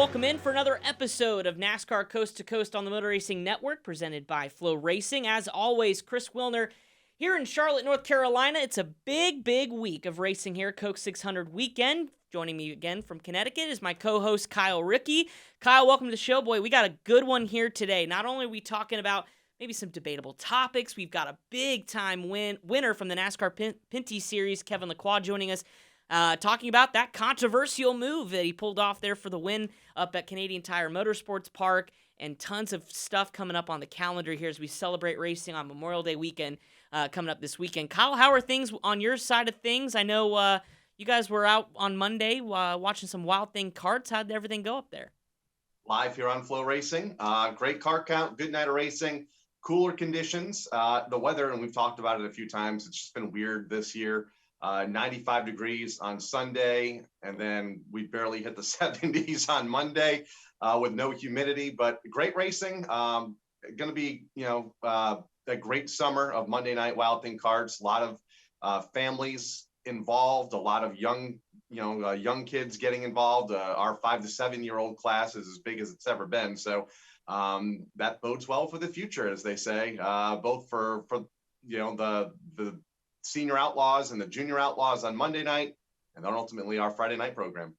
welcome in for another episode of NASCAR Coast to Coast on the Motor Racing Network, presented by Flow Racing. As always, Chris Wilner here in Charlotte, North Carolina. It's a big week of racing here, Coke 600 weekend. Joining me again from Connecticut is my co-host Kyle Rickey. Kyle, welcome to the show, boy. We got a good one here today. Not only are we talking about maybe some debatable topics, we've got a big-time winner from the NASCAR Pinty Series, Kevin Lacroix, joining us. Talking about that controversial move that he pulled off there for the win up at Canadian Tire Motorsports Park, and tons of stuff coming up on the calendar here as we celebrate racing on Memorial Day weekend coming up this weekend. Kyle, how are things on your side of things? I know you guys were out on Monday watching some Wild Thing karts. How did everything go up there? Live here on Flow Racing. Great car count, good night of racing, cooler conditions. The weather, and we've talked about it a few times, it's just been weird this year. 95 degrees on Sunday, and then we barely hit the 70s on Monday with no humidity, but great racing. Going to be, a great summer of Monday night Wild Thing karts. A lot of families involved, a lot of young kids getting involved. Our 5 to 7 year old class is as big as it's ever been. So that bodes well for the future, as they say, both for the senior outlaws and the junior outlaws on Monday night, and then ultimately our Friday night program.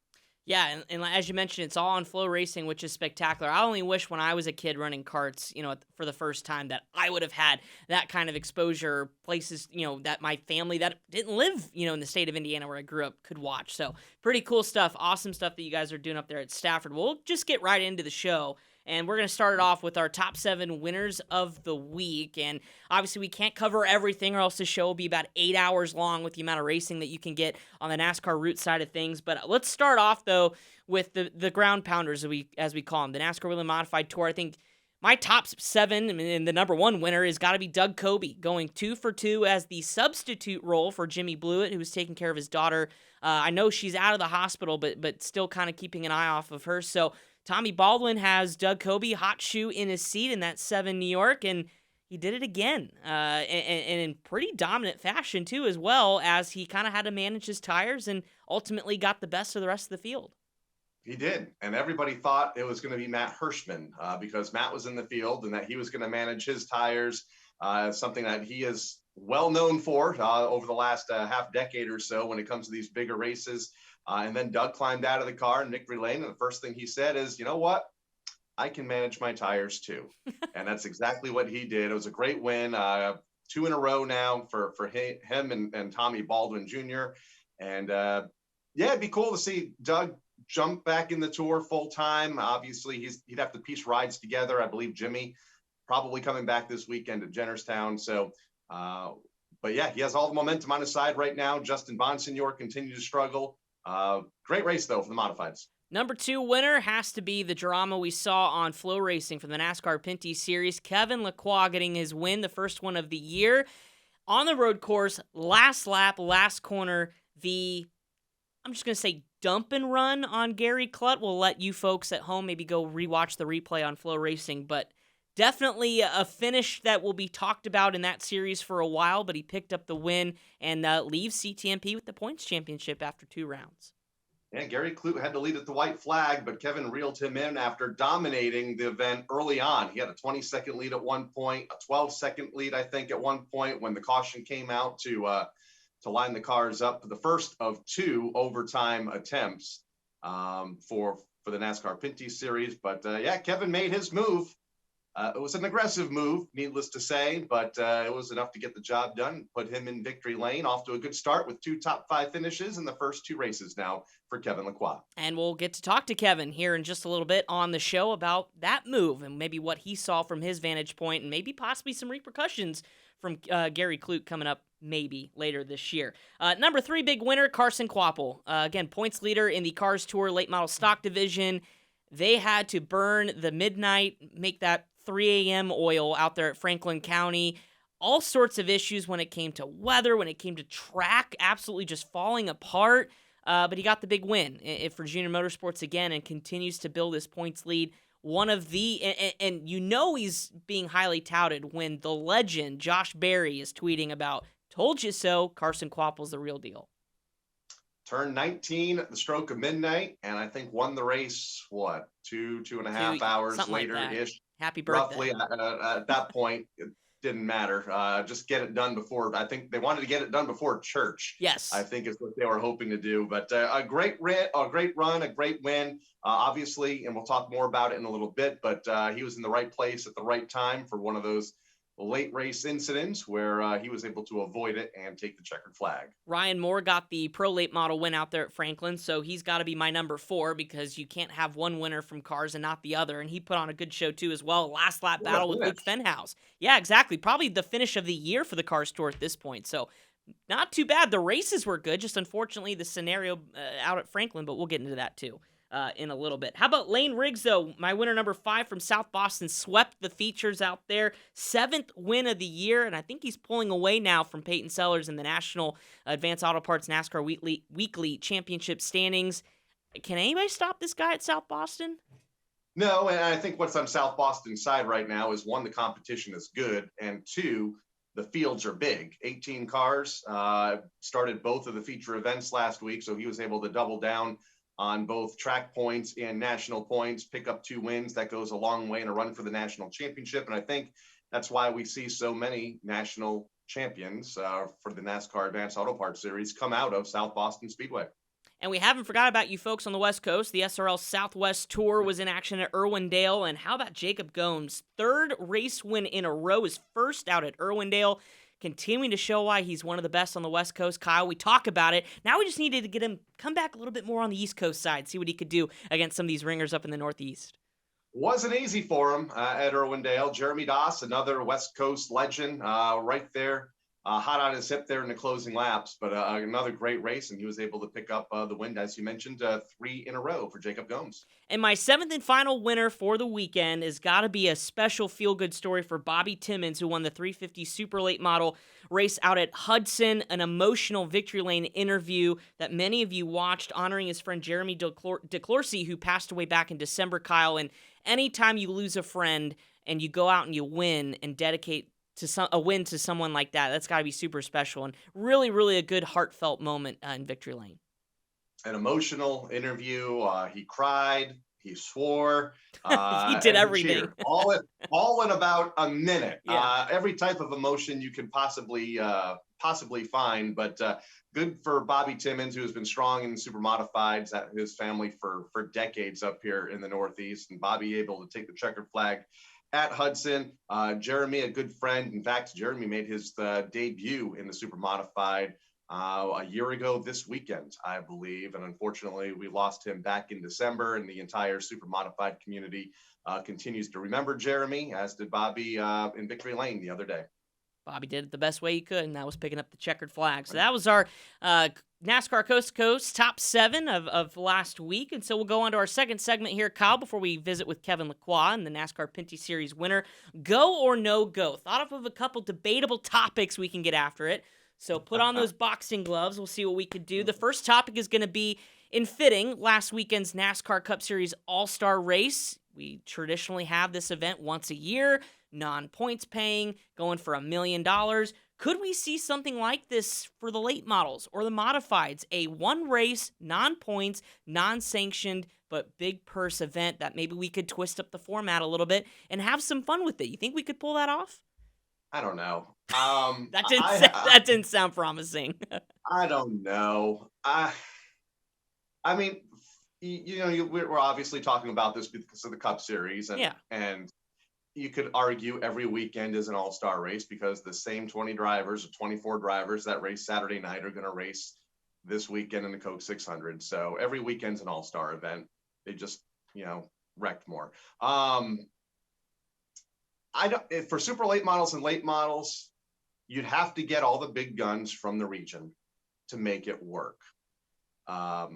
Yeah, and as you mentioned, it's all on Flow Racing, which is spectacular. I only wish when I was a kid running karts, for the first time, that I would have had that kind of exposure, places, that my family that didn't live, in the state of Indiana where I grew up could watch. So pretty cool stuff, awesome stuff that you guys are doing up there at Stafford. We'll just get right into the show. And we're going to start it off with our top 7 winners of the week. And obviously we can't cover everything, or else the show will be about 8 hours long with the amount of racing that you can get on the NASCAR route side of things. But let's start off, though, with the ground pounders, as we call them, the NASCAR Whelen Modified Tour. I think my top 7, and the number 1 winner is got to be Doug Coby, going 2 for 2 as the substitute role for Jimmy Blewett, who was taking care of his daughter. I know she's out of the hospital, but still kind of keeping an eye off of her. So Tommy Baldwin has Doug Coby hot shoe in his seat in that 7 New York, and he did it again, and in pretty dominant fashion, too, as well, as he kind of had to manage his tires and ultimately got the best of the rest of the field. He did, and everybody thought it was going to be Matt Hirschman because Matt was in the field and that he was going to manage his tires, something that he is well known for over the last half decade or so when it comes to these bigger races. And then Doug climbed out of the car in victory lane, and the first thing he said is, you know what? I can manage my tires too. And that's exactly what he did. It was a great win, 2 in a row now for him and Tommy Baldwin Jr. And it'd be cool to see Doug jump back in the Tour full time. Obviously, he'd have to piece rides together. I believe Jimmy probably coming back this weekend at Jennerstown. So, but yeah, he has all the momentum on his side right now. Justin Bonsignor continues to struggle. Great race, though, for the Modifieds. Number 2 winner has to be the drama we saw on Flow Racing from the NASCAR Pinty Series. Kevin Lacroix getting his win, the first one of the year. On the road course, last lap, last corner, I'm just going to say dump and run on Gary Clutt. We'll let you folks at home maybe go rewatch the replay on Flow Racing, but definitely a finish that will be talked about in that series for a while, but he picked up the win and leaves CTMP with the points championship after 2 rounds. Yeah, Gary Clute had to lead at the white flag, but Kevin reeled him in after dominating the event early on. He had a 20-second lead at one point, a 12-second lead, I think, at one point when the caution came out to line the cars up. The first of 2 overtime attempts for the NASCAR Pinty Series. But, Kevin made his move. It was an aggressive move, needless to say, but it was enough to get the job done, put him in victory lane, off to a good start with 2 top 5 finishes in the first 2 races now for Kevin Lacroix. And we'll get to talk to Kevin here in just a little bit on the show about that move and maybe what he saw from his vantage point and maybe possibly some repercussions from Gary Clute coming up maybe later this year. Number 3 big winner, Carson Kvapil. Again, points leader in the Cars Tour late model stock division. They had to burn the midnight, make that 3 a.m. oil out there at Franklin County. All sorts of issues when it came to weather, when it came to track, absolutely just falling apart. But he got the big win for Junior Motorsports again and continues to build his points lead. One of the, and he's being highly touted when the legend Josh Berry is tweeting about, told you so, Carson Kvapil's the real deal. turned 19 at the stroke of midnight, and I think won the race, what, two and a half hours Something like that. later-ish, Happy birthday. roughly. At that point, it didn't matter. Just get it done before, I think they wanted to get it done before church, I Yes. think is what they were hoping to do. But a great run, a great win, obviously, and we'll talk more about it in a little bit, but he was in the right place at the right time for one of those late race incidents where he was able to avoid it and take the checkered flag. Ryan Moore got the pro late model win out there at Franklin, so he's got to be my number 4 because you can't have one winner from cars and not the other. And he put on a good show too as well. Last lap battle with Luke Fenhouse. Yeah, exactly. Probably the finish of the year for the Cars Tour at this point. So not too bad. The races were good, just unfortunately the scenario out at Franklin, but we'll get into that too. In a little bit. How about Lane Riggs, though? My winner number 5 from South Boston swept the features out there. 7th win of the year, and I think he's pulling away now from Peyton Sellers in the National Advanced Auto Parts NASCAR Weekly Championship standings. Can anybody stop this guy at South Boston? No, and I think what's on South Boston's side right now is, one, the competition is good, and 2, the fields are big. 18 cars, started both of the feature events last week, so he was able to double down on both track points and national points, pick up 2 wins. That goes a long way in a run for the national championship. And I think that's why we see so many national champions for the NASCAR Advanced Auto Parts Series come out of South Boston Speedway. And we haven't forgot about you folks on the West Coast. The SRL Southwest Tour was in action at Irwindale. And how about Jacob Gomes? 3rd race win in a row, his first out at Irwindale, continuing to show why he's one of the best on the West Coast. Kyle, we talk about it. Now we just needed to get him come back a little bit more on the East Coast side, see what he could do against some of these ringers up in the Northeast. Wasn't easy for him at Irwindale. Jeremy Doss, another West Coast legend, right there, hot on his hip there in the closing laps. But another great race, and he was able to pick up the win, as you mentioned, 3 in a row for Jacob Gomes. And my 7th and final winner for the weekend has got to be a special feel-good story for Bobby Timmons, who won the 350 Super Late Model race out at Hudson, an emotional Victory Lane interview that many of you watched, honoring his friend Jeremy DeClorsey, who passed away back in December, Kyle. And anytime you lose a friend and you go out and you win and dedicate to a win to someone like that, that's got to be super special and really, really a good heartfelt moment in Victory Lane. An emotional interview. He cried. He swore. He did everything. All in about a minute. Yeah. Every type of emotion you can possibly find. But good for Bobby Timmons, who has been strong in super modifieds at his family for decades up here in the Northeast. And Bobby able to take the checkered flag at Hudson. Jeremy, a good friend. In fact, Jeremy made his debut in the super modified a year ago this weekend, I believe. And unfortunately, we lost him back in December, and the entire super modified community continues to remember Jeremy, as did Bobby in Victory Lane the other day. Bobby did it the best way he could, and that was picking up the checkered flag. So that was our NASCAR Coast to Coast top 7 of last week. And so we'll go on to our second segment here, Kyle, before we visit with Kevin Lacroix and the NASCAR Pinty Series winner. Go or no go? Thought up of a couple debatable topics we can get after it. So put on those boxing gloves. We'll see what we could do. The first topic is going to be, in fitting, last weekend's NASCAR Cup Series All-Star Race. We traditionally have this event once a year, non-points paying, going for $1 million. Could we see something like this for the late models or the modifieds? A one-race, non-points, non-sanctioned, but big purse event that maybe we could twist up the format a little bit and have some fun with it. You think we could pull that off? I don't know. That didn't sound promising. I don't know. I mean, we're obviously talking about this because of the Cup Series, and you could argue every weekend is an all-star race because the same 20 drivers or 24 drivers that race Saturday night are going to race this weekend in the Coke 600. So every weekend's an all-star event. They just, wrecked more. For super late models and late models, you'd have to get all the big guns from the region to make it work. I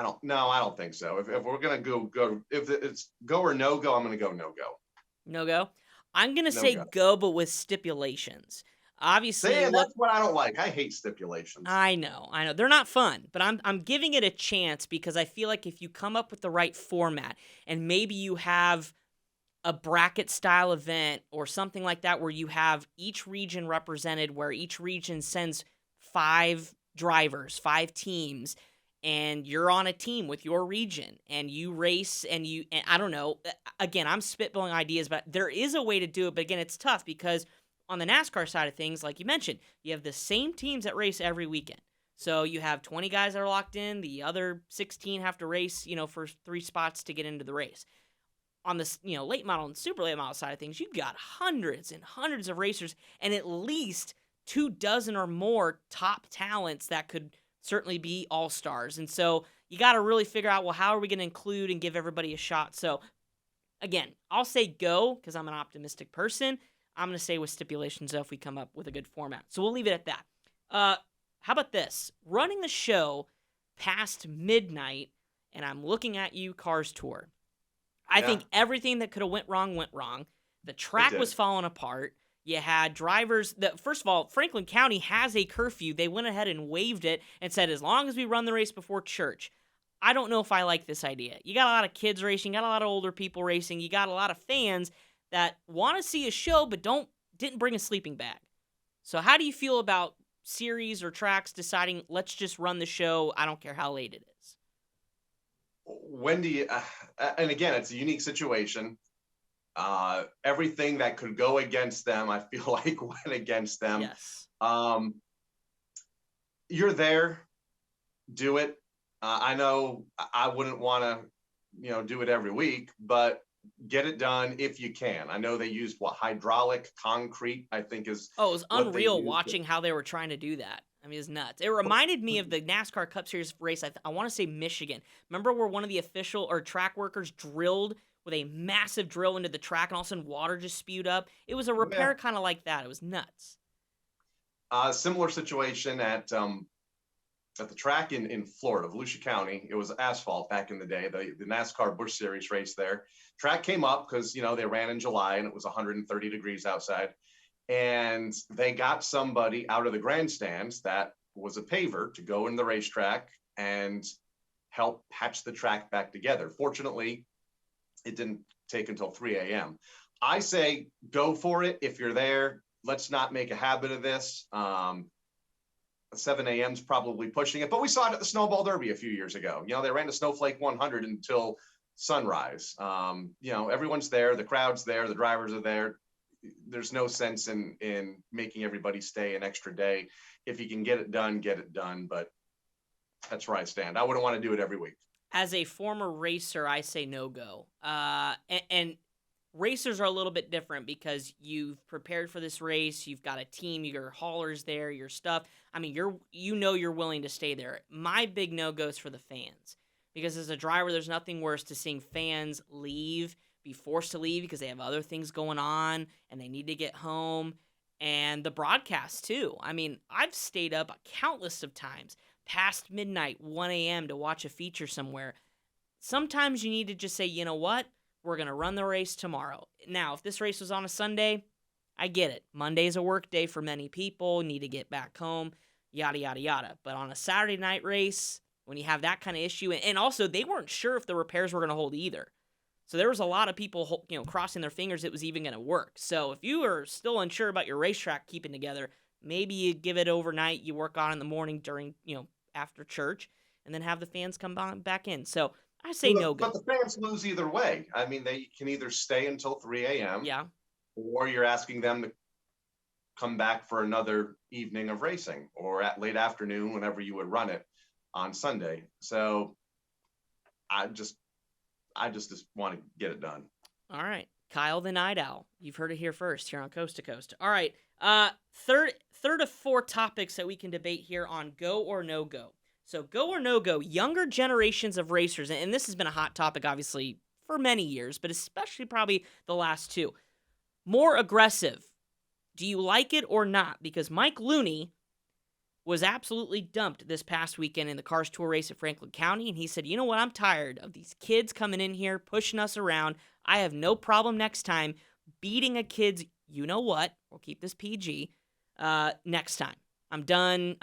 don't think so. If we're gonna go, if it's go or no go, I'm gonna go no go. No go. I'm gonna say go, but with stipulations. Obviously, that's what I don't like. I hate stipulations. I know. They're not fun, but I'm giving it a chance because I feel like if you come up with the right format and maybe you have a bracket style event or something like that where you have each region represented, where each region sends 5 drivers, 5 teams, and you're on a team with your region and you race and I don't know, again, I'm spitballing ideas, but there is a way to do it. But again, it's tough because on the NASCAR side of things, like you mentioned, you have the same teams that race every weekend. So you have 20 guys that are locked in. The other 16 have to race, for 3 spots to get into the race. On the, late model and super late model side of things, you've got hundreds and hundreds of racers and at least 24 or more top talents that could certainly be all-stars. And so you got to really figure out, well, how are we going to include and give everybody a shot? So again, I'll say go because I'm an optimistic person. I'm going to say with stipulations though if we come up with a good format. So we'll leave it at that. How about this? Running the show past midnight, and I'm looking at you, Cars Tour. I think everything that could have went wrong. The track was falling apart. You had drivers that, first of all, Franklin County has a curfew. They went ahead and waived it and said, as long as we run the race before church. I don't know if I like this idea. You got a lot of kids racing, you got a lot of older people racing, you got a lot of fans that want to see a show but didn't bring a sleeping bag. So how do you feel about series or tracks deciding, let's just run the show, I don't care how late it is? When do you, and again, it's a unique situation. Everything that could go against them, I feel like went against them. Yes. You're there, do it. I know I wouldn't want to, do it every week, but get it done if you can. I know they used hydraulic concrete, I think is. Oh, it was unreal watching how they were trying to do that. I mean, it's nuts. It reminded me of the NASCAR Cup Series race. I want to say Michigan. Remember where one of the official or track workers drilled with a massive drill into the track and all of a sudden water just spewed up? It was a repair kind of like that. It was nuts. Similar situation at the track in Florida, Volusia County. It was asphalt back in the day, the NASCAR Busch Series race there. Track came up because, they ran in July and it was 130 degrees outside. And they got somebody out of the grandstands that was a paver to go in the racetrack and help patch the track back together. Fortunately, it didn't take until 3 a.m. I say go for it if you're there. Let's not make a habit of this. 7 a.m. is probably pushing it, but we saw it at the Snowball Derby a few years ago. They ran the Snowflake 100 until sunrise. Everyone's there, the crowd's there, the drivers are there. There's no sense in making everybody stay an extra day. If you can get it done. But that's where I stand. I wouldn't want to do it every week. As a former racer, I say no go. And racers are a little bit different because you've prepared for this race. You've got a team, your haulers there, your stuff. I mean, you're willing to stay there. My big no-go is for the fans. Because as a driver, there's nothing worse to seeing fans be forced to leave because they have other things going on and they need to get home. And the broadcast, too. I mean, I've stayed up countless of times past midnight, 1 a.m. to watch a feature somewhere. Sometimes you need to just say, you know what? We're going to run the race tomorrow. Now, if this race was on a Sunday, I get it. Monday's a work day for many people, need to get back home, yada, yada, yada. But on a Saturday night race, when you have that kind of issue, and also they weren't sure if the repairs were going to hold either. So there was a lot of people, crossing their fingers it was even going to work. So if you are still unsure about your racetrack keeping together, maybe you give it overnight, you work on it in the morning during, after church, and then have the fans come back in. So I say no go. But the fans lose either way. I mean, they can either stay until 3 a.m. Yeah. Or you're asking them to come back for another evening of racing or at late afternoon, whenever you would run it on Sunday. So I just want to get it done. All right. Kyle the Night Owl. You've heard it here first here on Coast to Coast. All right. Third of 4 topics that we can debate here on go or no go. So go or no go, younger generations of racers, and this has been a hot topic, obviously, for many years, but especially probably the last 2. More aggressive. Do you like it or not? Because Mike Looney was absolutely dumped this past weekend in the Cars Tour race at Franklin County, and he said, you know what, I'm tired of these kids coming in here, pushing us around. I have no problem next time beating a kid's, you know what, we'll keep this PG, next time. I'm done.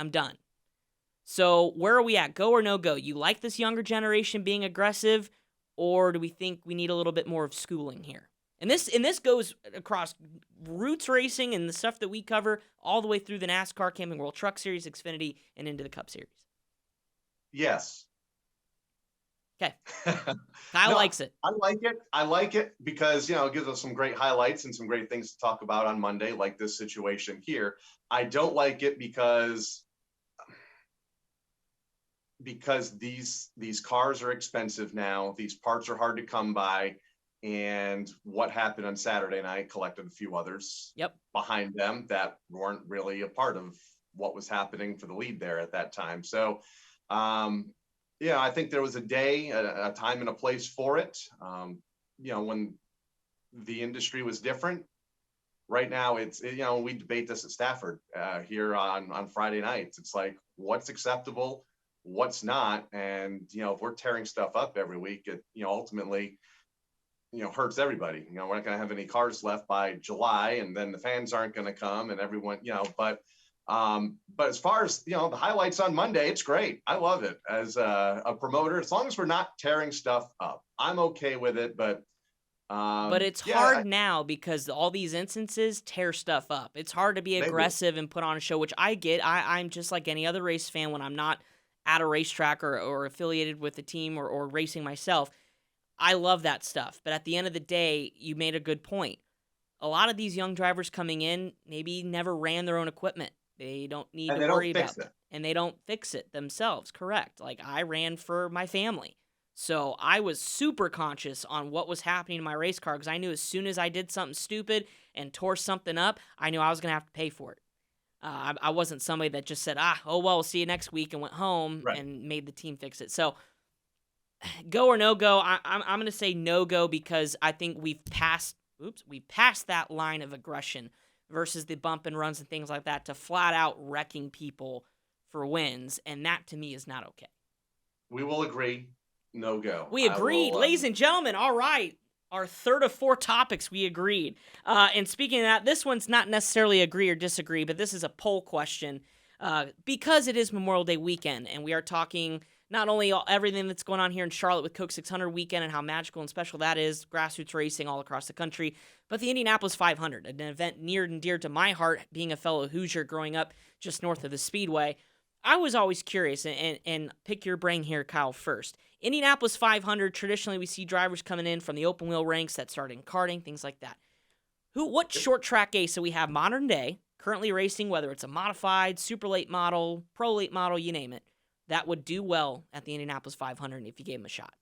So where are we at? Go or no go? You like this younger generation being aggressive, or do we think we need a little bit more of schooling here? And this goes across roots racing and the stuff that we cover all the way through the NASCAR Camping World Truck Series, Xfinity, and into the Cup Series. Yes. Okay. Kyle No, likes it. I like it. I like it because, it gives us some great highlights and some great things to talk about on Monday, like this situation here. I don't like it because these cars are expensive now. These parts are hard to come by. And what happened on Saturday night collected a few others behind them that weren't really a part of what was happening for the lead there at that time. So, I think there was a day, a time and a place for it. When the industry was different. Right now, we debate this at Stafford here on Friday nights. It's like, what's acceptable, what's not, and if we're tearing stuff up every week, it ultimately hurts everybody. We're not going to have any cars left by July, and then the fans aren't going to come, and everyone, but as far as the highlights on Monday, it's great. I love it as a promoter. As long as we're not tearing stuff up, I'm okay with it. But it's hard now because all these instances tear stuff up. It's hard to be aggressive and put on a show, which I get. I'm just like any other race fan when I'm not at a racetrack or affiliated with a team or racing myself. I love that stuff. But at the end of the day, you made a good point. A lot of these young drivers coming in maybe never ran their own equipment. They don't need to worry about it. And they don't fix it themselves. Correct. Like, I ran for my family. So I was super conscious on what was happening to my race car because I knew as soon as I did something stupid and tore something up, I knew I was going to have to pay for it. I wasn't somebody that just said, we'll see you next week and went home and made the team fix it. So go or no go, I'm going to say no go because I think we passed that line of aggression versus the bump and runs and things like that to flat out wrecking people for wins. And that to me is not okay. We will agree. No go. We agreed. Ladies and gentlemen, all right. Our third of 4 topics, we agreed. And speaking of that, this one's not necessarily agree or disagree, but this is a poll question because it is Memorial Day weekend, and we are talking not only everything that's going on here in Charlotte with Coke 600 weekend and how magical and special that is, grassroots racing all across the country, but the Indianapolis 500, an event near and dear to my heart, being a fellow Hoosier growing up just north of the Speedway. I was always curious, and pick your brain here, Kyle, first. Indianapolis 500, traditionally we see drivers coming in from the open wheel ranks that start in karting, things like that. What short track ace that we have modern day, currently racing, whether it's a modified, super late model, pro late model, you name it, that would do well at the Indianapolis 500 if you gave him a shot?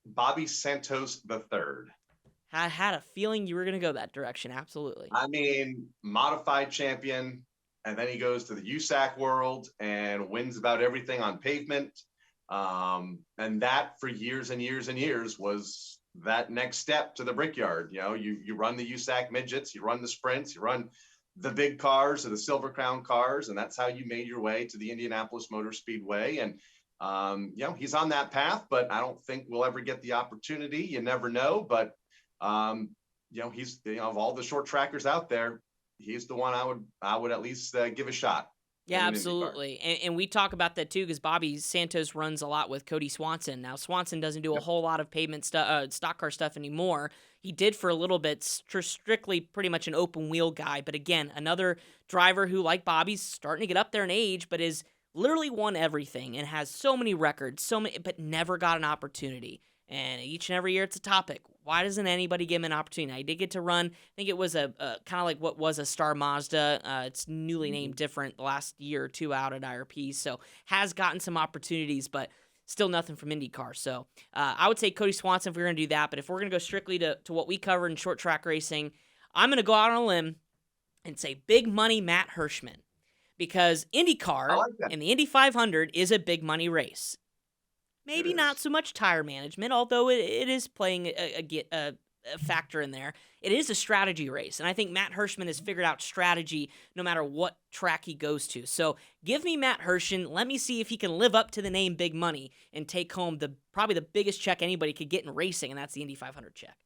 Bobby Santos III. I had a feeling you were going to go that direction, absolutely. I mean, modified champion, and then he goes to the USAC world and wins about everything on pavement. And that for years and years and years was that next step to the Brickyard. You run the USAC midgets, you run the sprints, you run the big cars or the Silver Crown cars, and that's how you made your way to the Indianapolis Motor Speedway. And he's on that path, but I don't think we'll ever get the opportunity. You never know, but he's of all the short trackers out there, he's the one I would at least give a shot. Yeah, absolutely. And we talk about that too because Bobby Santos runs a lot with Cody Swanson. Now, Swanson doesn't do a whole lot of pavement stuff, stock car stuff anymore. He did for a little bit, strictly pretty much an open wheel guy. But again, another driver who, like Bobby's, starting to get up there in age, but is literally won everything and has so many records, but never got an opportunity. And each and every year it's a topic. Why doesn't anybody give him an opportunity? I did get to run, I think it was a kind of like what was a Star Mazda. It's newly named different the last year or two out at IRP. So has gotten some opportunities, but still nothing from IndyCar. So I would say Cody Swanson if we're going to do that. But if we're going to go strictly to what we cover in short track racing, I'm going to go out on a limb and say big money Matt Hirschman. Because IndyCar and the Indy 500 is a big money race. Maybe not so much tire management, although it is playing a factor in there. It is a strategy race, and I think Matt Hirschman has figured out strategy no matter what track he goes to. So give me Matt Hirschman. Let me see if he can live up to the name Big Money and take home probably the biggest check anybody could get in racing, and that's the Indy 500 check.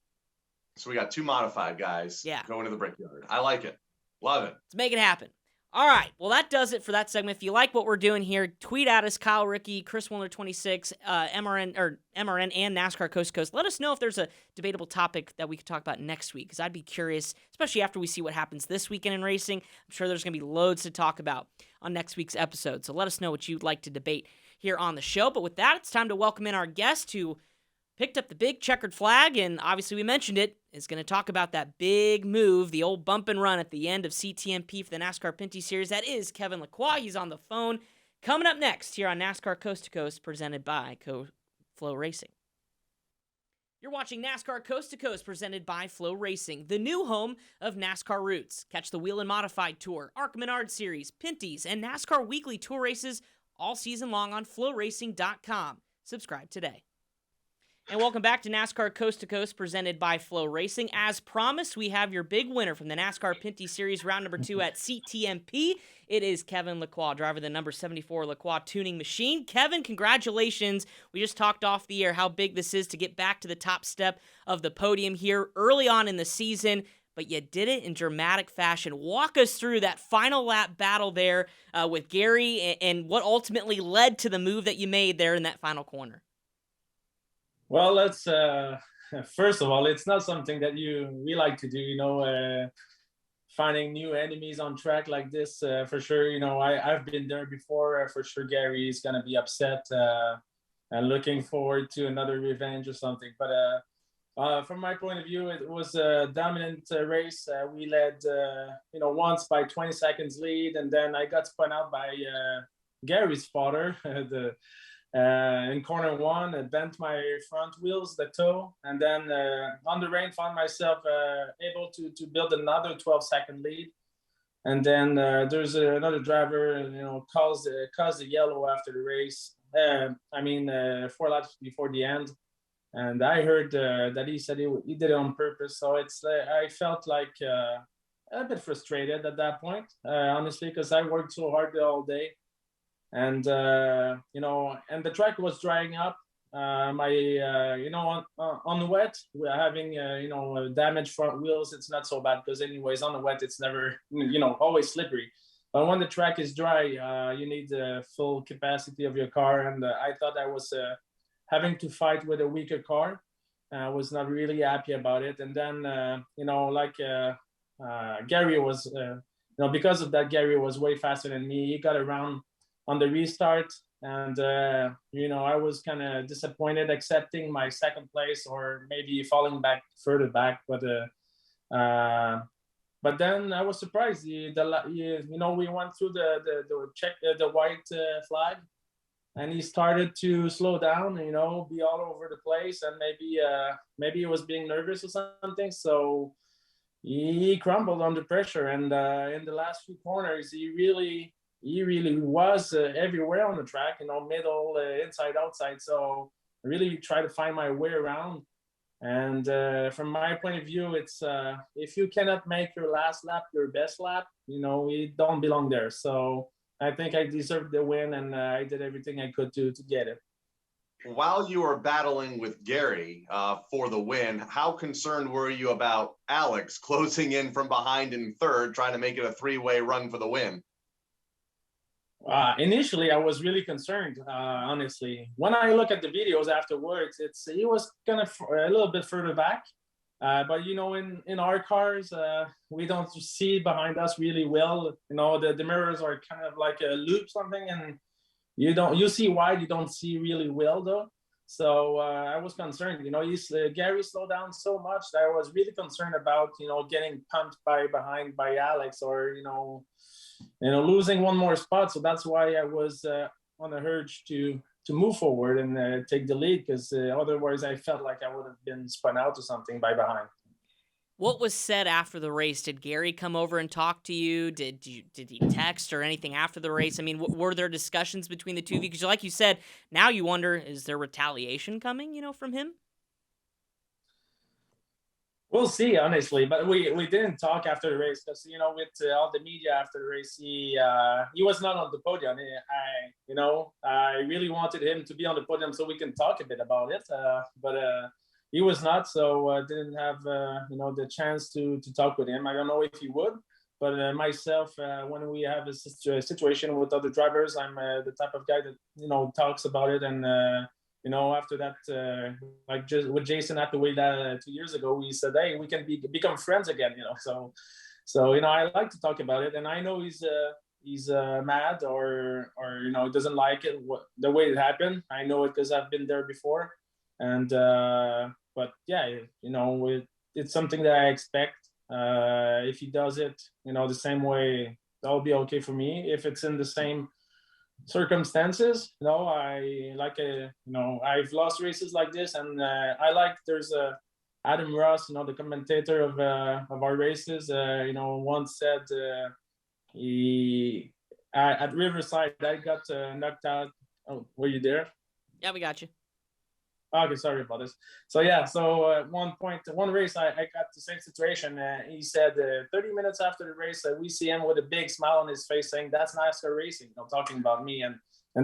So we got 2 modified guys going to the Brickyard. I like it. Love it. Let's make it happen. All right. Well, that does it for that segment. If you like what we're doing here, tweet at us, Kyle Ricky, Chris Wilner26, MRN and NASCAR Coast to Coast. Let us know if there's a debatable topic that we could talk about next week, because I'd be curious, especially after we see what happens this weekend in racing. I'm sure there's going to be loads to talk about on next week's episode. So let us know what you'd like to debate here on the show. But with that, it's time to welcome in our guest who picked up the big checkered flag, and obviously we mentioned it, is going to talk about that big move, the old bump and run at the end of CTMP for the NASCAR Pinty Series. That is Kevin Lacroix. He's on the phone. Coming up next here on NASCAR Coast to Coast, presented by Flow Racing. You're watching NASCAR Coast to Coast, presented by Flow Racing, the new home of NASCAR Roots. Catch the Wheel and Modified Tour, ARC Menard Series, Pinty's, and NASCAR Weekly Tour races all season long on flowracing.com. Subscribe today. And welcome back to NASCAR Coast to Coast, presented by Flow Racing. As promised, we have your big winner from the NASCAR Pinty Series round number 2 at CTMP. It is Kevin Lacroix, driver of the number 74 Lacroix tuning machine. Kevin, congratulations. We just talked off the air how big this is to get back to the top step of the podium here early on in the season, but you did it in dramatic fashion. Walk us through that final lap battle there with Gary and what ultimately led to the move that you made there in that final corner. Well, let's first of all, it's not something that we like to do, finding new enemies on track like this, for sure. I've been there before. For sure, Gary is going to be upset and looking forward to another revenge or something. But from my point of view, it was a dominant race. We led, once by 20 seconds lead, and then I got spun out by Gary's father, in corner 1, I bent my front wheels, the toe, and then on the rain found myself able to build another 12-second lead. And then there's another driver, caused the yellow after the race. 4 laps before the end. And I heard that he said he did it on purpose. So I felt like a bit frustrated at that point, honestly, because I worked so hard all day. And and the track was drying up. On the wet, we're having damaged front wheels. It's not so bad because anyways on the wet it's never always slippery. But when the track is dry, you need the full capacity of your car. And I thought I was having to fight with a weaker car. I was not really happy about it. And then Gary was because of that, Gary was way faster than me. He got around on the restart, and I was kind of disappointed accepting my second place or maybe falling back further back, but then I was surprised. We went through the white flag, and he started to slow down, be all over the place, and maybe he was being nervous or something. So he crumbled under pressure, and in the last few corners, he really was everywhere on the track, middle, inside, outside. So I really tried to find my way around. And from my point of view, it's if you cannot make your last lap your best lap, you don't belong there. So I think I deserved the win, and I did everything I could to get it. While you were battling with Gary for the win, how concerned were you about Alex closing in from behind in third, trying to make it a 3-way run for the win? Initially, I was really concerned, honestly. When I look at the videos afterwards, he was kind of a little bit further back. But, in our cars, we don't see behind us really well. The mirrors are kind of like a loop something, and you see wide, you don't see really well, though. So I was concerned. Gary slowed down so much that I was really concerned about, getting pumped behind by Alex, or, losing one more spot. So that's why I was on the urge to move forward and take the lead, because otherwise I felt like I would have been spun out or something by behind. What was said after the race? Did Gary come over and talk to you? Did he text or anything after the race? I mean, were there discussions between the two of you? Because like you said, now you wonder, is there retaliation coming, from him? We'll see, honestly, but we didn't talk after the race because with all the media after the race, he was not on the podium. I really wanted him to be on the podium so we can talk a bit about it, but he was not, so didn't have the chance to talk with him. I don't know if he would, But myself, when we have a situation with other drivers, I'm the type of guy that talks about it. And after that, like just with Jason at the way that 2 years ago, we said, hey, we can become friends again. So I like to talk about it, and I know he's mad or doesn't like it the way it happened. I know it because I've been there before, and but yeah, it's something that I expect. If he does it, the same way, that'll be okay for me. If it's in the same circumstances, I like I've lost races like this, and I like there's a Adam Ross, the commentator of our races, once said he at Riverside I got knocked out. Oh, were you there? Yeah, we got you. Okay, sorry about this. So yeah, so at one race, I got the same situation. He said 30 minutes after the race, we see him with a big smile on his face saying, that's NASCAR racing, talking about me. And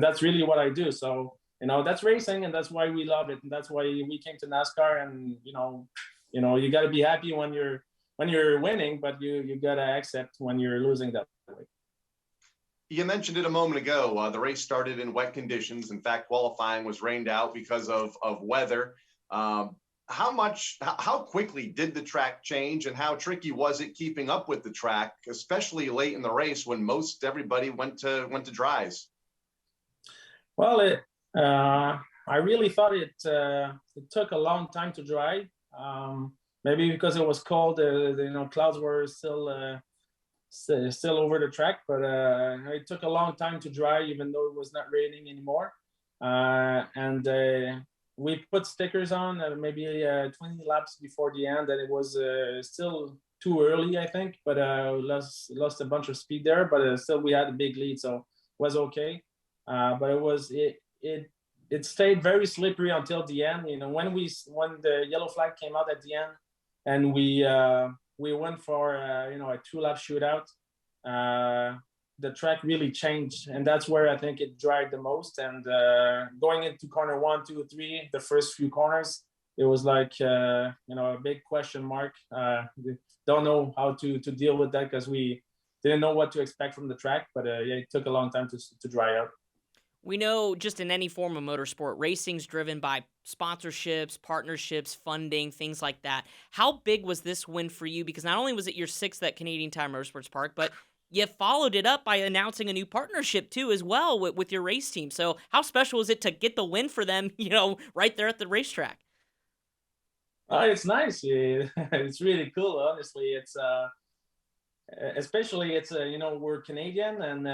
that's really what I do. So, that's racing, and that's why we love it. And that's why we came to NASCAR. And, you got to be happy when you're winning, but you got to accept when you're losing that way. You mentioned it a moment ago. The race started in wet conditions. In fact, qualifying was rained out because of weather. How quickly did the track change, and how tricky was it keeping up with the track, especially late in the race when most everybody went to dries? Well, I really thought it took a long time to dry. Maybe because it was cold, clouds were still over the track, but it took a long time to dry, even though it was not raining anymore. And we put stickers on maybe 20 laps before the end, and it was still too early, I think, but lost a bunch of speed there, but still we had a big lead, so it was okay. But it stayed very slippery until the end. When the yellow flag came out at the end, and we went for a 2-lap shootout. The track really changed, and that's where I think it dried the most. And going into corner 1, 2, 3, the first few corners, it was like a big question mark. We don't know how to deal with that because we didn't know what to expect from the track. But yeah, it took a long time to dry out. We know just in any form of motorsport, racing's driven by sponsorships, partnerships, funding, things like that. How big was this win for you? Because not only was it your 6th at Canadian Tire Motorsports Park, but you followed it up by announcing a new partnership too as well with your race team. So how special is it to get the win for them, right there at the racetrack? It's nice. It's really cool, honestly. It's especially we're Canadian, and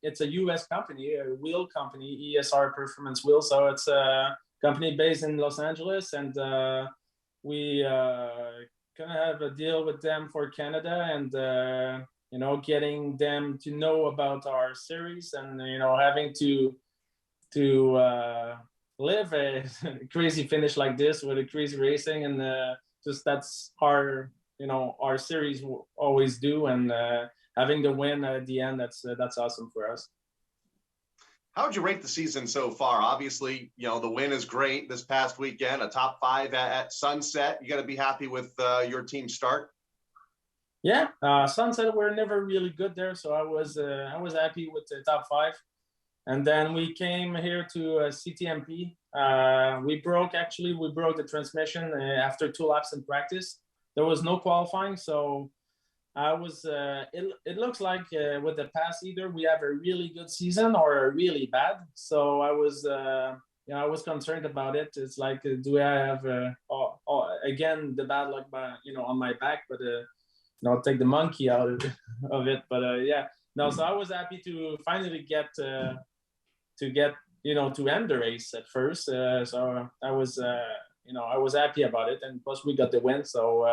it's a US company, a wheel company, ESR Performance Wheel. So it's a company based in Los Angeles, and we gonna have a deal with them for Canada, and getting them to know about our series, and having to live a crazy finish like this with a crazy racing, and just that's our series will always do, and having the win at the end, that's awesome for us. How would you rate the season so far? Obviously, the win is great this past weekend, a top 5 at Sunset. You got to be happy with your team's start. Yeah, Sunset, we're never really good there, so I was happy with the top 5. And then we came here to CTMP. We broke the transmission after 2 laps in practice. There was no qualifying, so I was. It looks like with the pass, either we have a really good season or a really bad. So I was, I was concerned about it. It's like, do I have again the bad luck on my back? But I'll take the monkey out of it. But yeah, no. So I was happy to finally get to end the race at first. So I was. I was happy about it, and plus we got the win, so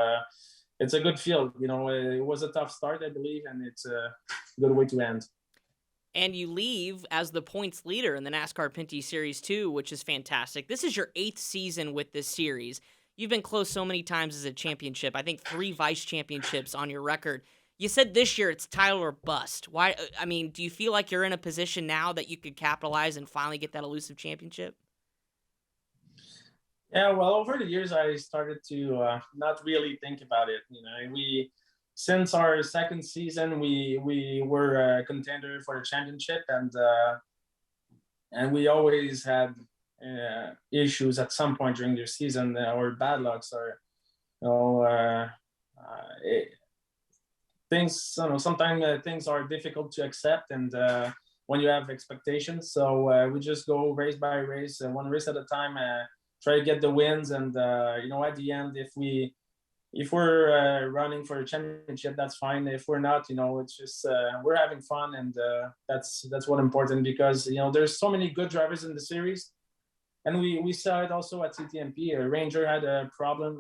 it's a good field. It was a tough start, I believe, and it's a good way to end. And you leave as the points leader in the NASCAR Pinty Series 2, which is fantastic. This is your 8th season with this series. You've been close so many times as a championship. I think 3 vice championships on your record. You said this year it's Tyler or bust. Why? I mean, do you feel like you're in a position now that you could capitalize and finally get that elusive championship? Yeah, well, over the years, I started to not really think about it. since our second season, we were a contender for the championship, and we always had issues at some point during the season, or bad lucks, or you know, it, things. You know, sometimes things are difficult to accept, and when you have expectations, so we just go race by race, one race at a time, try to get the wins, and at the end, if we're running for a championship, that's fine. If we're not, it's just we're having fun, and that's what important, because there's so many good drivers in the series, and we saw it also at CTMP. Ranger had a problem,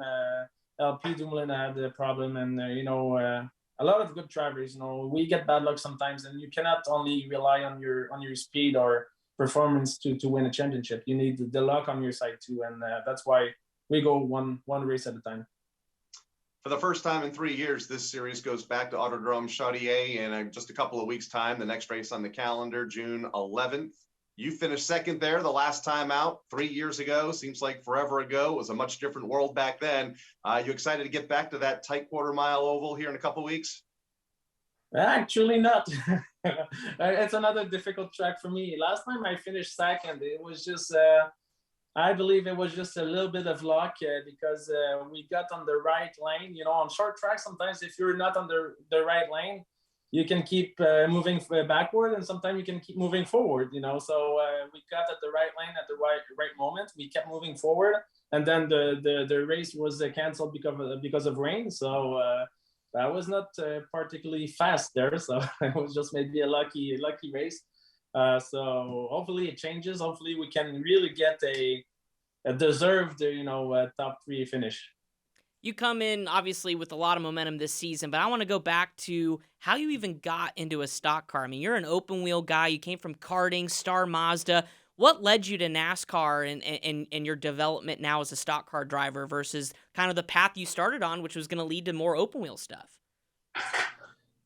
LP Dumoulin had a problem, and a lot of good drivers. We get bad luck sometimes, and you cannot only rely on your speed or performance to win a championship. You need the luck on your side too, and that's why we go one race at a time. For the first time in 3 years, this series goes back to Autodrome Chaudier in just a couple of weeks' time. The next race on the calendar, June 11th. You finished second there the last time out 3 years ago. Seems like forever ago. It was a much different world back then. You excited to get back to that tight quarter-mile oval here in a couple of weeks? Actually not. It's another difficult track for me. Last time I finished second, it was just... I believe it was just a little bit of luck, because we got on the right lane. On short tracks, sometimes if you're not on the right lane, you can keep moving backward, and sometimes you can keep moving forward. So we got at the right lane at the right moment. We kept moving forward, and then the race was canceled because of rain. So that was not particularly fast there. So it was just maybe a lucky race. So hopefully it changes. Hopefully we can really get a deserved, top 3 finish. You come in obviously with a lot of momentum this season, but I want to go back to how you even got into a stock car. I mean, you're an open wheel guy. You came from karting, Star Mazda. What led you to NASCAR and your development now as a stock car driver versus kind of the path you started on, which was going to lead to more open wheel stuff?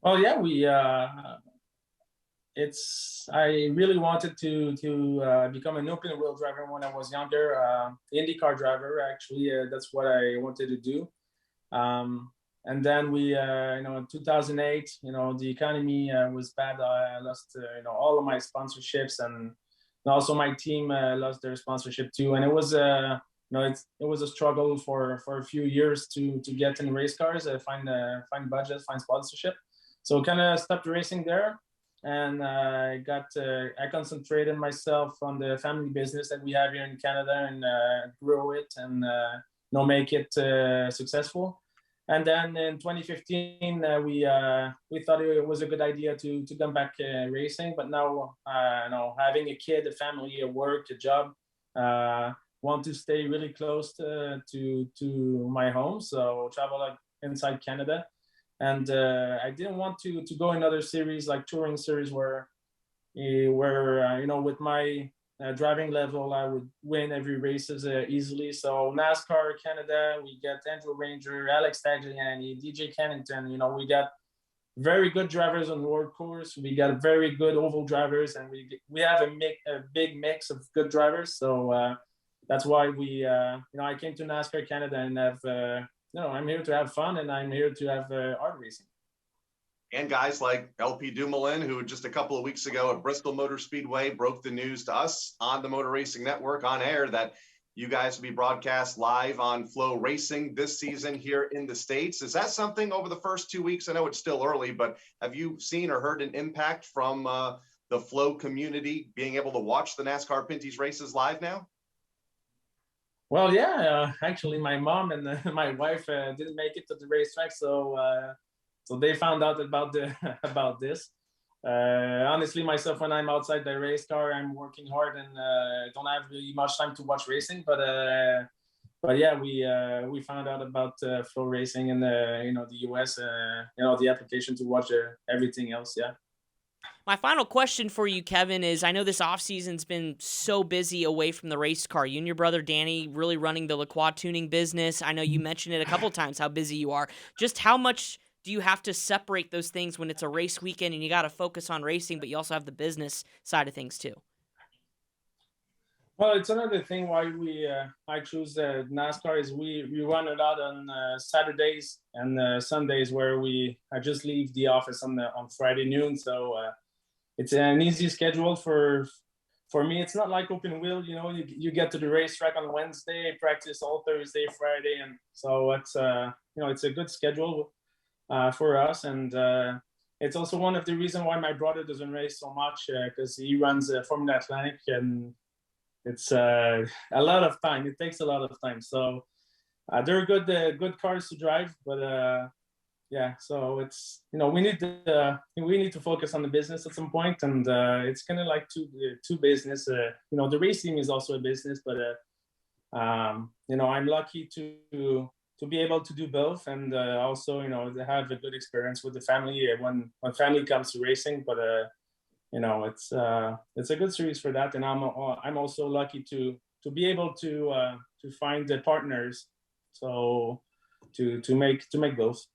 Well, yeah, I really wanted to become an open wheel driver when I was younger. IndyCar driver, actually, that's what I wanted to do. And then in 2008, the economy was bad. I lost, all of my sponsorships, and also my team lost their sponsorship too. And it was, it was a struggle for a few years to get in race cars, find budget, find sponsorship. So kind of stopped racing there. And I concentrated myself on the family business that we have here in Canada, and grow it, and make it successful. And then in 2015, we thought it was a good idea to come back racing. But now, having a kid, a family, a work, a job, want to stay really close to my home, so travel inside Canada. And I didn't want to go another series like touring series where with my driving level, I would win every races easily. So NASCAR Canada, we get Andrew Ranger, Alex Tagliani, DJ Kennington. We got very good drivers on road course. We got very good oval drivers, and we have a big mix of good drivers. So that's why I came to NASCAR Canada, and have. I'm here to have fun, and I'm here to have art racing. And guys like LP Dumoulin, who just a couple of weeks ago at Bristol Motor Speedway broke the news to us on the Motor Racing Network on air that you guys will be broadcast live on Flow Racing this season here in the States. Is that something over the first 2 weeks? I know it's still early, but have you seen or heard an impact from the Flow community being able to watch the NASCAR Pinty's races live now? Well, yeah, actually, my mom and my wife didn't make it to the racetrack, so they found out about this. Honestly, myself, when I'm outside the race car, I'm working hard, and don't have really much time to watch racing. But yeah, we found out about Flow Racing in the US, the application to watch everything else. Yeah. My final question for you, Kevin, is I know this offseason's been so busy away from the race car. You and your brother Danny really running the Lacroix tuning business. I know you mentioned it a couple times how busy you are. Just how much do you have to separate those things when it's a race weekend and you got to focus on racing, but you also have the business side of things too? Well, it's another thing why I choose NASCAR is we run a lot on Saturdays and Sundays where I just leave the office on Friday noon, so it's an easy schedule for me. It's not like open wheel, you get to the racetrack on Wednesday, practice all Thursday, Friday, and so it's it's a good schedule for us, and it's also one of the reasons why my brother doesn't race so much because he runs Formula Atlantic, and it's a lot of time. It takes a lot of time. So they're good cars to drive, but yeah. So it's we need to focus on the business at some point, and it's kind of like two business. The racing is also a business, but I'm lucky to be able to do both, and also to have a good experience with the family when family comes to racing. But it's a good series for that, and I'm also lucky to be able to find the partners, so to make both.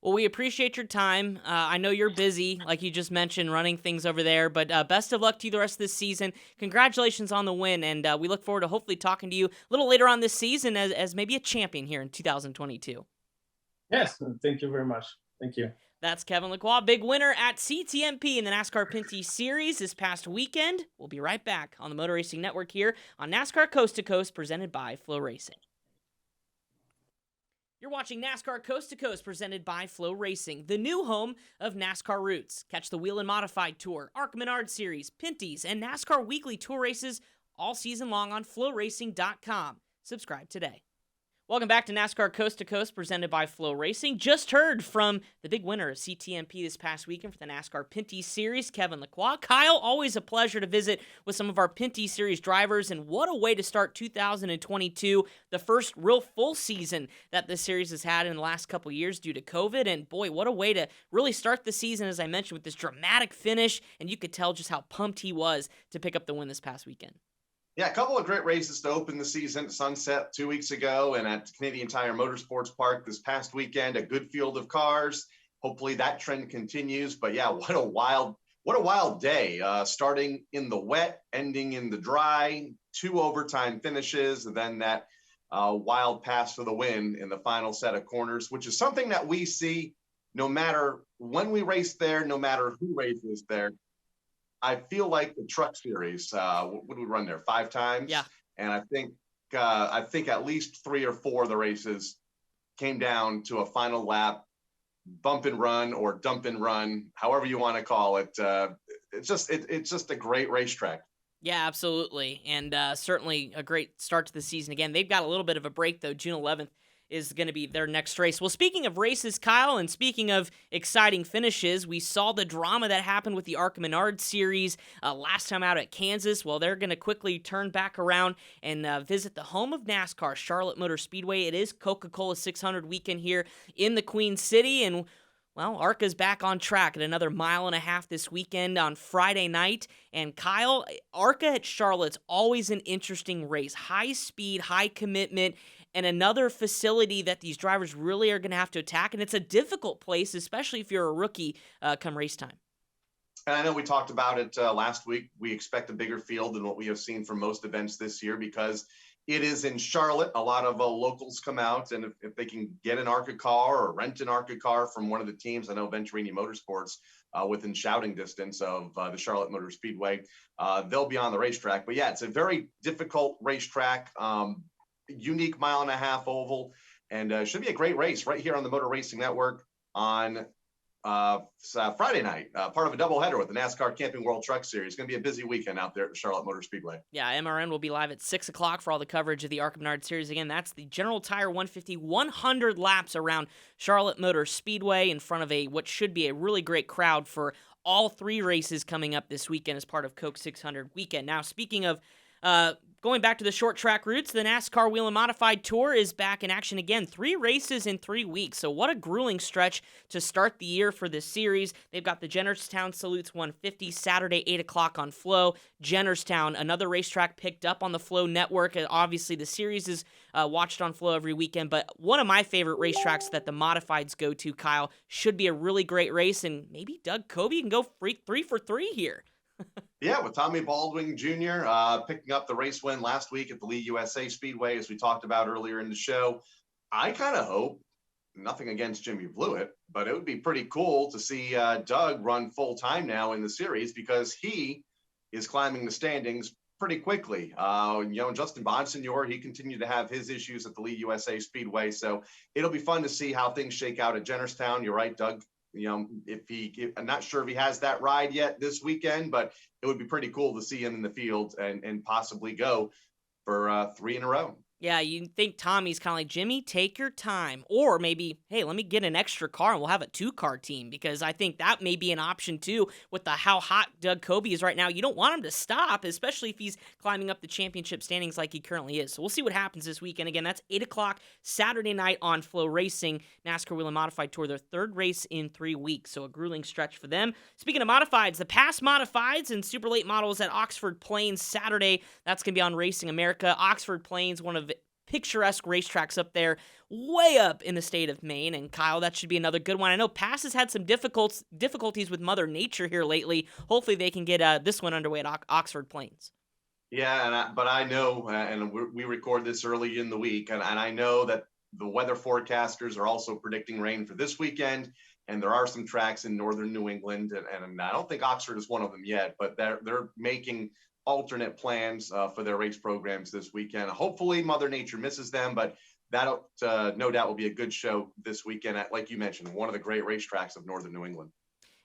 Well, we appreciate your time. I know you're busy, like you just mentioned, running things over there, but best of luck to you the rest of this season. Congratulations on the win, and we look forward to hopefully talking to you a little later on this season as maybe a champion here in 2022. Yes, thank you very much. Thank you. That's Kevin Lacroix, big winner at CTMP in the NASCAR Pinty Series this past weekend. We'll be right back on the Motor Racing Network here on NASCAR Coast to Coast, presented by Flow Racing. You're watching NASCAR Coast to Coast, presented by Flow Racing, the new home of NASCAR Roots. Catch the Wheel and Modified Tour, ARC Menard Series, Pinty's, and NASCAR Weekly Tour races all season long on flowracing.com. Subscribe today. Welcome back to NASCAR Coast to Coast, presented by Flow Racing. Just heard from the big winner of CTMP this past weekend for the NASCAR Pinty Series, Kevin Lacroix. Kyle, always a pleasure to visit with some of our Pinty Series drivers, and what a way to start 2022, the first real full season that this series has had in the last couple years due to COVID, and boy, what a way to really start the season, as I mentioned, with this dramatic finish, and you could tell just how pumped he was to pick up the win this past weekend. Yeah, a couple of great races to open the season at Sunset 2 weeks ago, and at Canadian Tire Motorsports Park this past weekend. A good field of cars. Hopefully that trend continues. But yeah, what a wild day. Starting in the wet, ending in the dry, 2 overtime finishes, and then that wild pass for the win in the final set of corners, which is something that we see no matter when we race there, no matter who races there. I feel like the Truck Series, what did we run there? 5 times? Yeah. And I think at least 3 or 4 of the races came down to a final lap, bump and run or dump and run, however you want to call it. It's just a great racetrack. Yeah, absolutely. And certainly a great start to the season. Again, they've got a little bit of a break, though. June 11th is going to be their next race. Well, speaking of races, Kyle, and speaking of exciting finishes, we saw the drama that happened with the ARC Menard Series last time out at Kansas. Well, they're going to quickly turn back around and visit the home of NASCAR, Charlotte Motor Speedway. It is Coca-Cola 600 weekend here in the Queen City, and well, ARCA's back on track at another 1.5 miles this weekend on Friday night. And Kyle, ARCA at Charlotte's always an interesting race. High speed, high commitment, and another facility that these drivers really are going to have to attack. And it's a difficult place, especially if you're a rookie come race time. And I know we talked about it last week. We expect a bigger field than what we have seen from most events this year because it is in Charlotte. A lot of locals come out, and if they can get an ARCA car or rent an ARCA car from one of the teams, I know Venturini Motorsports, within shouting distance of the Charlotte Motor Speedway, they'll be on the racetrack. But yeah, it's a very difficult racetrack, unique 1.5 mile oval, and should be a great race right here on the Motor Racing Network on Friday night, part of a doubleheader with the NASCAR Camping World Truck Series. It's going to be a busy weekend out there at the Charlotte Motor Speedway. Yeah, MRN will be live at 6 o'clock for all the coverage of the ARC Menard Series. Again, that's the General Tire 150, 100 laps around Charlotte Motor Speedway in front of what should be a really great crowd for all 3 races coming up this weekend as part of Coke 600 weekend. Now, speaking of going back to the short track routes, the NASCAR Wheel and Modified Tour is back in action again. 3 races in 3 weeks. So what a grueling stretch to start the year for this series. They've got the Jennerstown Salutes 150 Saturday, 8 o'clock on Flow. Jennerstown, another racetrack picked up on the Flow network. And obviously, the series is watched on Flow every weekend. But one of my favorite racetracks that the Modifieds go to, Kyle, should be a really great race. And maybe Doug Coby can go 3 for 3 here. Yeah, with Tommy Baldwin Jr. Picking up the race win last week at the Lee USA Speedway, as we talked about earlier in the show. I kind of hope, nothing against Jimmy Blewett, but it would be pretty cool to see Doug run full time now in the series, because he is climbing the standings pretty quickly. Justin Bonsignor, he continued to have his issues at the Lee USA Speedway. So it'll be fun to see how things shake out at Jennerstown. You're right, Doug. I'm not sure if he has that ride yet this weekend, but it would be pretty cool to see him in the field and possibly go for 3 in a row. Yeah, you think Tommy's kind of like, Jimmy, take your time. Or maybe, hey, let me get an extra car and we'll have a 2-car team, because I think that may be an option too with how hot Doug Coby is right now. You don't want him to stop, especially if he's climbing up the championship standings like he currently is. So we'll see what happens this weekend. Again, that's 8 o'clock Saturday night on Flow Racing. NASCAR Wheel and Modified Tour, their 3rd race in 3 weeks. So a grueling stretch for them. Speaking of modifieds, the past modifieds and super late models at Oxford Plains Saturday. That's going to be on Racing America. Oxford Plains, one of picturesque racetracks up there, way up in the state of Maine. And Kyle, that should be another good one. I know Pass has had some difficulties with Mother Nature here lately. Hopefully they can get this one underway at Oxford Plains. Yeah, but I know, and we record this early in the week, and I know that the weather forecasters are also predicting rain for this weekend. And there are some tracks in northern New England, and I don't think Oxford is one of them yet, but they're making alternate plans for their race programs this weekend. Hopefully Mother Nature misses them, but that no doubt will be a good show this weekend at, like you mentioned, one of the great racetracks of northern New England.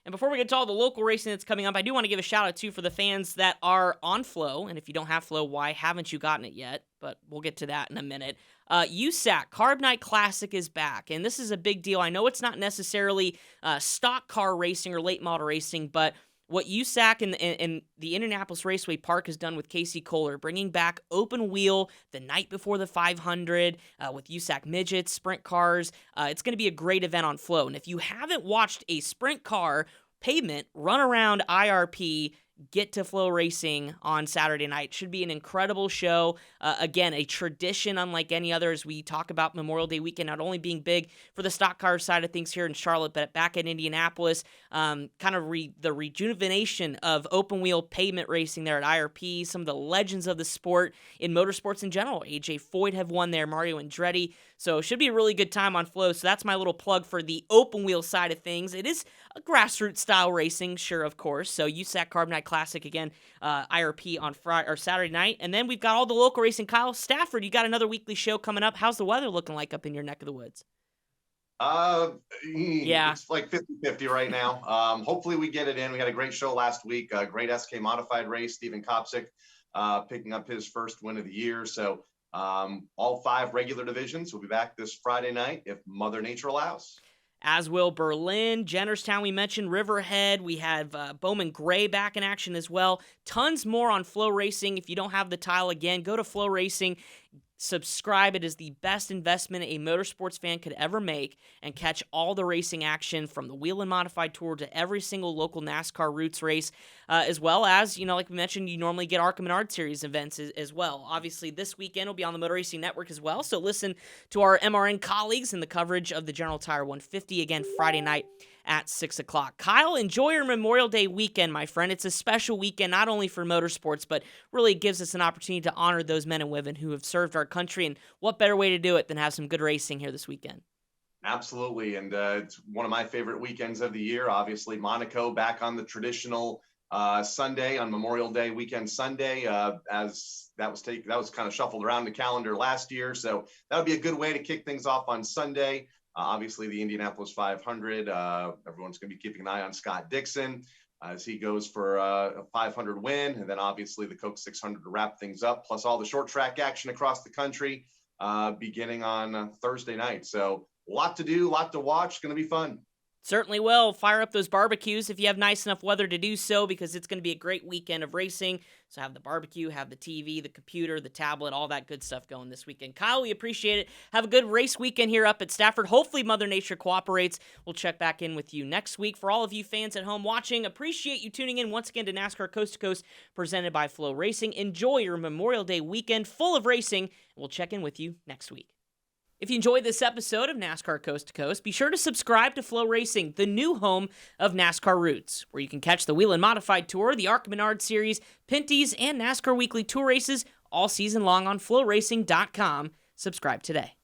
And before we get to all the local racing that's coming up, I do want to give a shout out too for the fans that are on Flow. And if you don't have Flow, why haven't you gotten it yet? But we'll get to that in a minute. USAC Carb Night Classic is back, and this is a big deal. I know it's not necessarily stock car racing or late model racing, but what USAC and the Indianapolis Raceway Park has done with Casey Kohler, bringing back open wheel the night before the 500 with USAC midgets, sprint cars. It's going to be a great event on Flow. And if you haven't watched a sprint car pavement run around IRP, get to Flow Racing on Saturday night. Should be an incredible show. Again, a tradition unlike any other, as we talk about Memorial Day weekend not only being big for the stock car side of things here in Charlotte, but back in Indianapolis, kind of the rejuvenation of open wheel pavement racing there at IRP. Some of the legends of the sport in motorsports in general. AJ Foyt have won there, Mario Andretti. So it should be a really good time on Flow. So that's my little plug for the open wheel side of things. It is a grassroots style racing, sure, of course. So USAC Carb Night Classic again, IRP on Friday or Saturday night, and then we've got all the local racing. Kyle Stafford, you got another weekly show coming up. How's the weather looking like up in your neck of the woods? Yeah, it's like 50-50 right now. Hopefully we get it in. We had a great show last week. Great SK modified race. Stephen Kopsick picking up his first win of the year. So all 5 regular divisions will be back this Friday night if Mother Nature allows. As will Berlin, Jennerstown, we mentioned Riverhead. We have Bowman Gray back in action as well. Tons more on Flow Racing. If you don't have the tile, again, go to Flow Racing. Subscribe. It is the best investment a motorsports fan could ever make, and catch all the racing action from the Wheel and Modified Tour to every single local NASCAR Roots race, as well as, like we mentioned, you normally get ARCA Menard Series events as well. Obviously, this weekend will be on the Motor Racing Network as well, so listen to our MRN colleagues in the coverage of the General Tire 150 again Friday night at 6 o'clock. Kyle, enjoy your Memorial Day weekend, my friend. It's a special weekend, not only for motorsports, but really gives us an opportunity to honor those men and women who have served our country. And what better way to do it than have some good racing here this weekend? Absolutely. And it's one of my favorite weekends of the year. Obviously, Monaco back on the traditional Sunday, on Memorial Day weekend Sunday, as that was kind of shuffled around the calendar last year. So that would be a good way to kick things off on Sunday. Obviously, the Indianapolis 500, everyone's going to be keeping an eye on Scott Dixon as he goes for a 500 win. And then obviously the Coke 600 to wrap things up, plus all the short track action across the country beginning on Thursday night. So a lot to do, a lot to watch. It's going to be fun. Certainly will. Fire up those barbecues if you have nice enough weather to do so, because it's going to be a great weekend of racing. So have the barbecue, have the TV, the computer, the tablet, all that good stuff going this weekend. Kyle, we appreciate it. Have a good race weekend here up at Stafford. Hopefully Mother Nature cooperates. We'll check back in with you next week. For all of you fans at home watching, appreciate you tuning in once again to NASCAR Coast to Coast, presented by Flow Racing. Enjoy your Memorial Day weekend full of racing. We'll check in with you next week. If you enjoyed this episode of NASCAR Coast to Coast, be sure to subscribe to Flow Racing, the new home of NASCAR Roots, where you can catch the Whelen Modified Tour, the ARCA Menard Series, Pinty's, and NASCAR Weekly Tour races all season long on flowracing.com. Subscribe today.